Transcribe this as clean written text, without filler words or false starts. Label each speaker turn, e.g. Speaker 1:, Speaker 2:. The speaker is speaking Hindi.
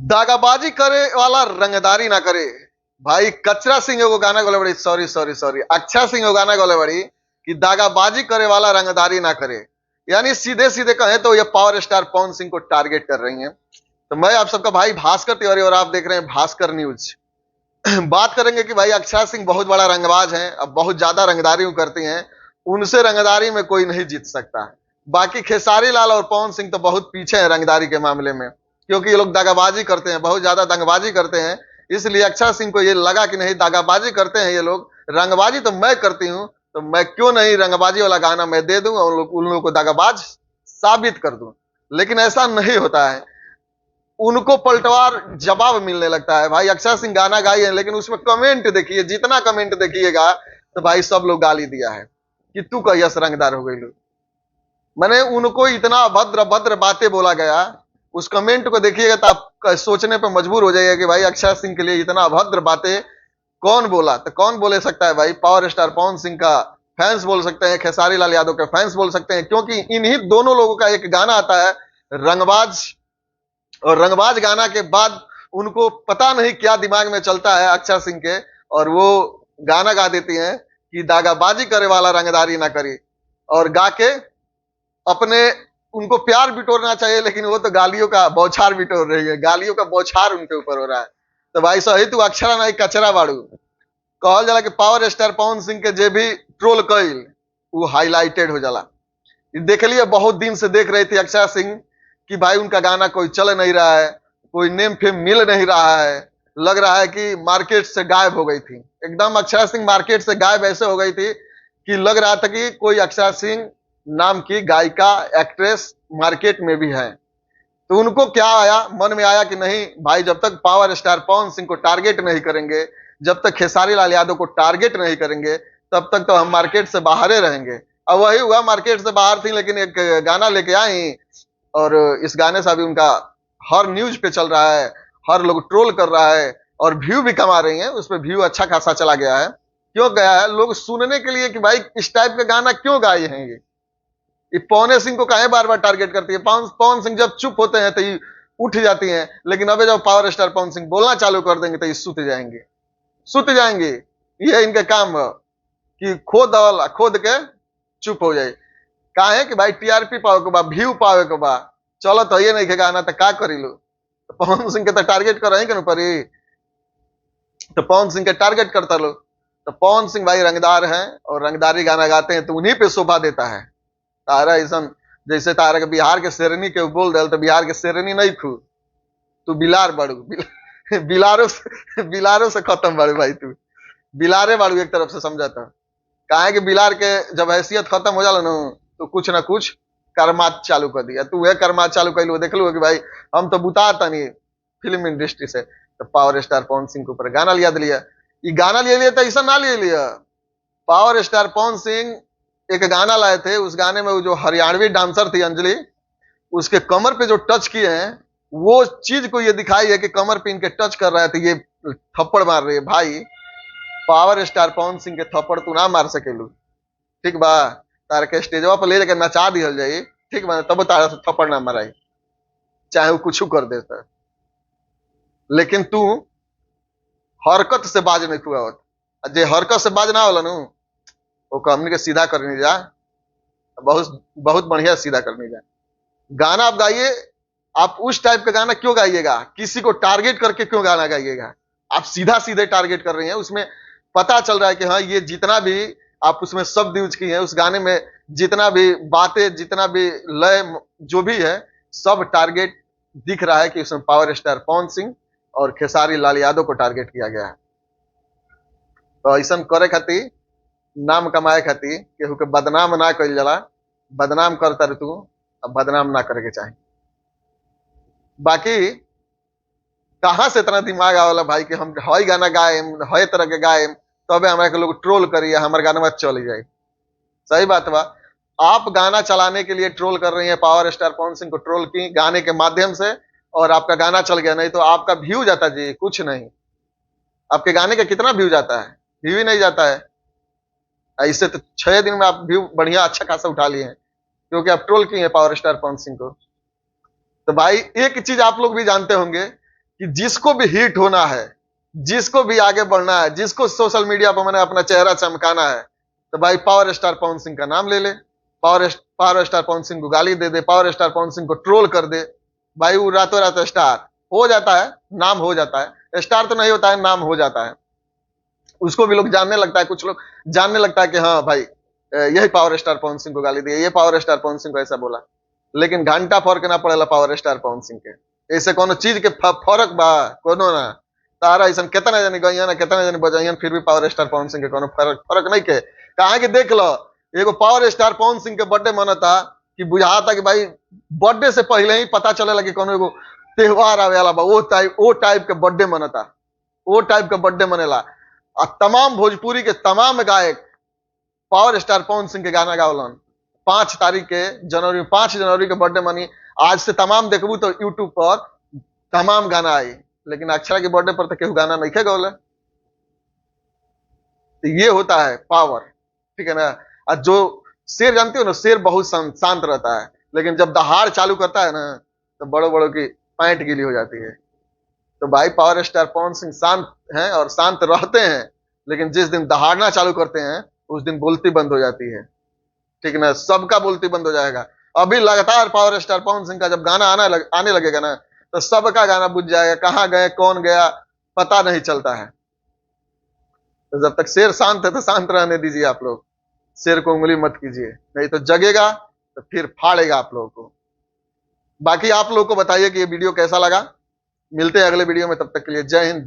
Speaker 1: दागाबाजी करे वाला रंगदारी ना करे। भाई कचरा सिंह एगो गाना गोले बड़ी, सॉरी सॉरी सॉरी, अच्छा सिंह एगो गाना गोले बड़ी कि दागाबाजी करे वाला रंगदारी ना करे। यानी सीधे सीधे कहें तो ये पावर स्टार पवन सिंह को टारगेट कर रही हैं। तो मैं आप सबका भाई भास्कर तिवारी और आप देख रहे हैं भास्कर न्यूज। बात करेंगे कि भाई अक्षय सिंह बहुत बड़ा रंगबाज हैं, अब बहुत ज्यादा रंगदारी करती हैं, उनसे रंगदारी में कोई नहीं जीत सकता। बाकी खेसारी लाल और पवन सिंह तो बहुत पीछे हैं रंगदारी के मामले में, क्योंकि ये लोग दागाबाजी करते हैं, बहुत ज्यादा दंगबाजी करते हैं। इसलिए अक्षय सिंह को ये लगा कि नहीं, दागाबाजी करते हैं ये लोग, रंगबाजी तो मैं करती हूँ, तो मैं क्यों नहीं रंगबाजी वाला गाना मैं दे दूं और उन लोगों को दागाबाज साबित कर दूं। लेकिन ऐसा नहीं होता है, उनको पलटवार जवाब मिलने लगता है। भाई अक्षय सिंह गाना गाई है, लेकिन उसमें कमेंट देखिए, जितना कमेंट देखिएगा तो भाई सब लोग गाली दिया है कि तू कहिया से रंगदार हो गई। मैंने उनको इतना अभद्र भद्र बातें बोला गया, उस कमेंट को देखिएगा तो आप सोचने पर मजबूर हो जाइएगा कि भाई अक्षय सिंह के लिए इतना अभद्र बातें कौन बोला। तो कौन बोले सकता है भाई, पावर स्टार पवन सिंह का फैंस बोल सकते हैं, खेसारी लाल यादव के फैंस बोल सकते हैं, क्योंकि इन्हीं दोनों लोगों का एक गाना आता है रंगबाज, और रंगबाज गाना के बाद उनको पता नहीं क्या दिमाग में चलता है अक्षय सिंह के, और वो गाना गा देती हैं कि दागाबाजी करे वाला रंगदारी ना करी, और गा के अपने, उनको प्यार बिटोरना चाहिए लेकिन वो तो गालियों का बौछार बिटोर रही है, गालियों का बौछार उनके ऊपर हो रहा है। तो भाई सही तू अक्षरा नहीं कचरा बाड़ू। कहल जाला कि पावर स्टार पवन सिंह के जे भी ट्रोल कइल वो हाईलाइटेड हो जाला। देख लिए, बहुत दिन से देख रही थी अक्षय सिंह कि भाई उनका गाना कोई चल नहीं रहा है, कोई नेम फेम मिल नहीं रहा है, लग रहा है कि मार्केट से गायब हो गई थी। एकदम अक्षय सिंह मार्केट से गायब ऐसे हो गई थी कि लग रहा था कि कोई अक्षय सिंह नाम की गायिका एक्ट्रेस मार्केट में भी है। तो उनको क्या आया, मन में आया कि नहीं भाई, जब तक पावर स्टार पवन सिंह को टारगेट नहीं करेंगे, जब तक खेसारी लाल यादव को टारगेट नहीं करेंगे, तब तक तो हम मार्केट से बाहर ही रहेंगे। अब वही हुआ, मार्केट से बाहर थी लेकिन एक गाना लेके आई, और इस गाने से अभी उनका हर न्यूज पे चल रहा है, हर लोग ट्रोल कर रहा है, और व्यू भी कमा रही है, उस पर व्यू अच्छा खासा चला गया है। क्यों गया है? लोग सुनने के लिए कि भाई इस टाइप का गाना क्यों गाए हैं ये पवन सिंह को काहे बार बार टारगेट करती है। पवन सिंह जब चुप होते हैं तो ये उठ जाती हैं, लेकिन अबे जब पावर स्टार पवन सिंह बोलना चालू कर देंगे तो ये सुत जाएंगे। ये इनके काम है कि खोद के चुप हो जाए। काहे कि भाई टीआरपी पावे के बा, व्यू पावे के बा, चलो तो ये नहीं के गाना तो का करी लो। तो पवन सिंह के तो टारगेट कर रहे हैं परी, तो पवन सिंह के टारगेट करता लो। तो पवन सिंह भाई रंगदार हैं और रंगदारी गाना गाते हैं तो उन्हीं पे शोभा देता है। तारा ऐसा जैसे तारा के बिहार के शेरनी के बोल दे तो बिहार के शेरनी नहीं खू, तू बिलार बाड़ू, बिलारो से खत्म बाड़ू भाई, तू बिलारे बाड़ू एक तरफ से समझाता। काहे कि बिलार के जब हैसियत खत्म हो जाला ना तो कुछ ना कुछ कर्मात चालू कर दिया। तू वह कर्मात चालू कर लो, देख लो कि भाई हम तो बुताता नहीं फिल्म इंडस्ट्री से। तो पावर स्टार पवन सिंह के ऊपर गाना लिया दिया, ये गाना ले लिया तो ऐसा ना ले लिया। पावर स्टार पवन सिंह एक गाना लाए थे, उस गाने में वो जो हरियाणवी डांसर थी अंजलि, उसके कमर पे जो टच किए हैं वो चीज को ये दिखाई है कि कमर पे इनके टच कर रहे थे, ये थप्पड़ मार रही है। भाई पावर स्टार पवन सिंह के थप्पड़ तू ना मार सकेलू, ठीक बा? तार के स्टेजवा पर ले जाकर नचा दिहल जाई, ठीक बा? तब तारा से थप्पड़ ना माराई, चाहे वो कुछ कर देता। लेकिन तू हरकत से बाज नहीं हुआ होता, जे हरकत से बाज ना होला नु वो हमने के सीधा करने जा, बहुत बहुत बढ़िया सीधा करने जा। गाना आप गाइए, आप उस टाइप का गाना क्यों गाइएगा? किसी को टारगेट करके क्यों गाना गाइएगा? आप सीधा सीधे टारगेट कर रही हैं। उसमें पता चल रहा है कि हाँ, ये जितना भी आप उसमें शब्द यूज किए हैं, उस गाने में जितना भी बातें, जितना भी लय जो भी है, सब टारगेट दिख रहा है कि उसमें पावर स्टार पवन सिंह और खेसारी लाल यादव को टारगेट किया गया है। तो ऐसा करे खातिर, नाम कमाए खातिर केहू के बदनाम ना कइल जाला। बदनाम करता रे तू, अब बदनाम ना करे के चाहे। बाकी कहां से इतना दिमाग आवला भाई कि हम हई गाना गाएम, हई तरह के गाएम, तबे हमरा के लोग ट्रोल करिए, हमार गाना मत चल जाए। सही बात बा। आप गाना चलाने के लिए ट्रोल कर रही हैं, पावर स्टार पवन सिंह को ट्रोल की गाने के माध्यम से, और आपका गाना चल गया। नहीं तो आपका व्यू जाता जी कुछ नहीं, आपके गाने का कितना व्यू जाता है? व्यू ही नहीं जाता है। ऐसे तो 6 दिन में आप व्यू बढ़िया अच्छा खासा उठा लिए हैं, क्योंकि आप ट्रोल किए हैं पावर स्टार पवन सिंह को। तो भाई एक चीज आप लोग भी जानते होंगे कि जिसको भी हिट होना है, जिसको भी आगे बढ़ना है, जिसको सोशल मीडिया पर मैंने अपना चेहरा चमकाना है, तो भाई पावर स्टार पवन सिंह का नाम ले ले, पावर स्टार पवन सिंह को गाली दे दे, पावर स्टार पवन सिंह को ट्रोल कर दे, भाई वो रातों रात स्टार हो जाता है, नाम हो जाता है। स्टार तो नहीं होता है, नाम हो जाता है। उसको भी लोग जानने लगता है, कुछ लोग जानने लगता है कि हाँ भाई यही पावर स्टार पवन सिंह को गाली दिया, ये पावर स्टार पवन सिंह को ऐसा बोला। लेकिन घंटा फर्क ना पड़ेला पावर स्टार पवन सिंह के। ऐसे कोनो चीज के फर्क बा कोनो ना। तारा ऐसा कितना जने गइया ना, कितना जने बजाइयन, फिर भी पावर स्टार पवन सिंह के कोनो फर्क नहीं के। कहा कि देख लो एगो पावर स्टार पवन सिंह के बर्थडे मनता कि बुझाता कि भाई बर्थडे से पहले ही पता चले लगे कोनो एगो त्योहार आवे वाला बा, वो टाइप के बर्थडे मनता, वो टाइप के बर्थडे मनेला। और तमाम भोजपुरी के तमाम गायक पावर स्टार पवन सिंह के गाना गावलन। 5 जनवरी के बर्थडे मनी। आज से तमाम देखबू तो यूट्यूब पर तमाम गाना आई, लेकिन अक्षरा के बर्थडे पर तो केहू गाना नहीं खे गौले। तो ये होता है पावर, ठीक है ना। और जो शेर जानते हो ना, शेर बहुत शांत रहता है, लेकिन जब दहाड़ चालू करता है ना तो बड़ों बड़ों की पैंट गीली हो जाती है। तो भाई पावर स्टार पवन सिंह शांत हैं और शांत रहते हैं, लेकिन जिस दिन दहाड़ना चालू करते हैं उस दिन बोलती बंद हो जाती है, ठीक ना। सबका बोलती बंद हो जाएगा। अभी लगातार पावर स्टार पवन सिंह का जब गाना आने लगेगा ना तो सबका गाना बुझ जाएगा, कहां गए कौन गया पता नहीं चलता है। तो जब तक शेर शांत है तो शांत रहने दीजिए आप लोग, शेर को उंगली मत कीजिए, नहीं तो जगेगा तो फिर फाड़ेगा आप लोगों को। बाकी आप लोग को बताइए कि ये वीडियो कैसा लगा। मिलते हैं अगले वीडियो में, तब तक के लिए जय हिंद।